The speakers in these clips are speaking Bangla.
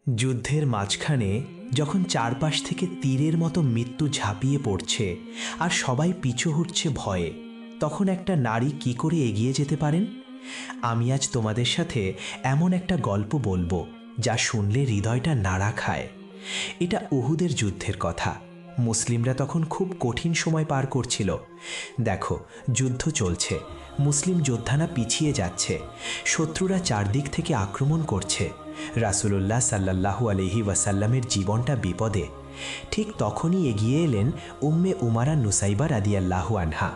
যুদ্ধের মাঝখানে যখন চারপাশ থেকে তীরের মতো মৃত্যু ঝাঁপিয়ে পড়ছে আর সবাই পিছু হটছে ভয়ে, তখন একটা নারী কি করে এগিয়ে যেতে পারেন? আমি আজ তোমাদের সাথে এমন একটা গল্প বলবো যা শুনলে হৃদয়টা নাড়া খায়। এটা উহুদের যুদ্ধের কথা। মুসলিমরা তখন খুব কঠিন সময় পার করছিল। দেখো, যুদ্ধ চলছে, মুসলিম যোদ্ধারা পিছিয়ে যাচ্ছে, শত্রুরা চারদিক থেকে আক্রমণ করছে। রাসূলুল্লাহ সাল্লাল্লাহু আলাইহি ওয়াসাল্লামের জীবনটা বিপদে। ঠিক তখনই এগিয়ে এলেন উম্মে উমারা নুসাইবা রাদিয়াল্লাহু আনহা।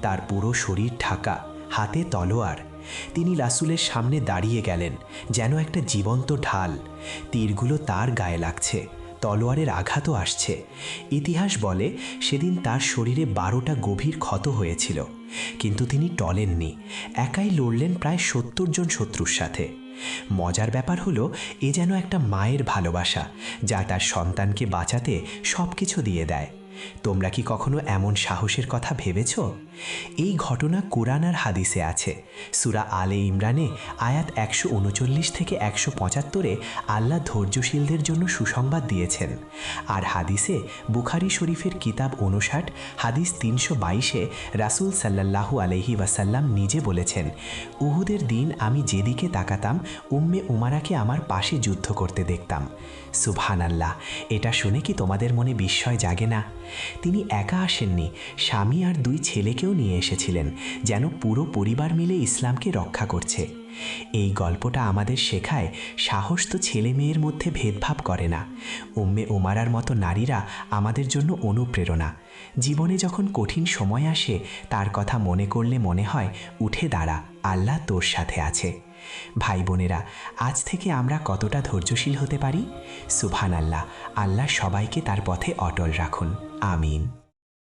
তার পুরো শরীর ঢাকা, হাতে তলোয়ার। তিনি রাসূলের সামনে দাঁড়িয়ে গেলেন যেন একটা জীবন্ত ঢাল। তীরগুলো তার গায়ে লাগছে, তলোয়ারের আঘাতও আসছে। ইতিহাস বলে সেদিন তার শরীরে 12টা গভীর ক্ষত হয়েছিল, কিন্তু তিনি টলেননি। একাই লড়লেন প্রায় 70 জন শত্রুর সাথে। মজার ব্যাপার হলো, এ যেন একটা মায়ের ভালোবাসা যা তার সন্তানকে বাঁচাতে সব কিছু দিয়ে দেয়। তোমরা কি কখনো এমন সাহসের কথা ভেবেছ? এই ঘটনা কুরআন আর হাদিসে আছে। সূরা আলে ইমরানে আয়াত 139 থেকে 175-এ আল্লাহ ধৈর্যশীলদের জন্য সুসংবাদ দিয়েছেন। আর হাদিসে বুখারী শরীফের কিতাব 59 হাদিস 322-এ রাসূল সাল্লাল্লাহু আলাইহি ওয়াসাল্লাম নিজে বলেছেন, উহুদের দিন আমি যেদিকে তাকাতাম উম্মে উমারাকে আমার পাশে যুদ্ধ করতে দেখতাম। সুবহানাল্লাহ! এটা শুনে কি তোমাদের মনে বিস্ময় জাগে না? তিনি একা আসেননি, স্বামী আর 2 ছেলেকেও নিয়ে এসেছিলেন, যেন পুরো পরিবার মিলে ইসলামকে রক্ষা করছে। এই গল্পটা আমাদের শেখায়, সাহস তো ছেলে মেয়ের মধ্যে ভেদভাব করে না। উম্মে উমারার মতো নারীরা আমাদের জন্য অনুপ্রেরণা। জীবনে যখন কঠিন সময় আসে, তার কথা মনে করলে মনে হয়, উঠে দাঁড়া, আল্লাহ তোর সাথে আছে। ভাই বোনেরা, আজ থেকে আমরা কতটা ধৈর্যশীল হতে পারি? সুবহানাল্লাহ! আল্লাহ সবাইকে তার পথে অটল রাখুন। আমিন।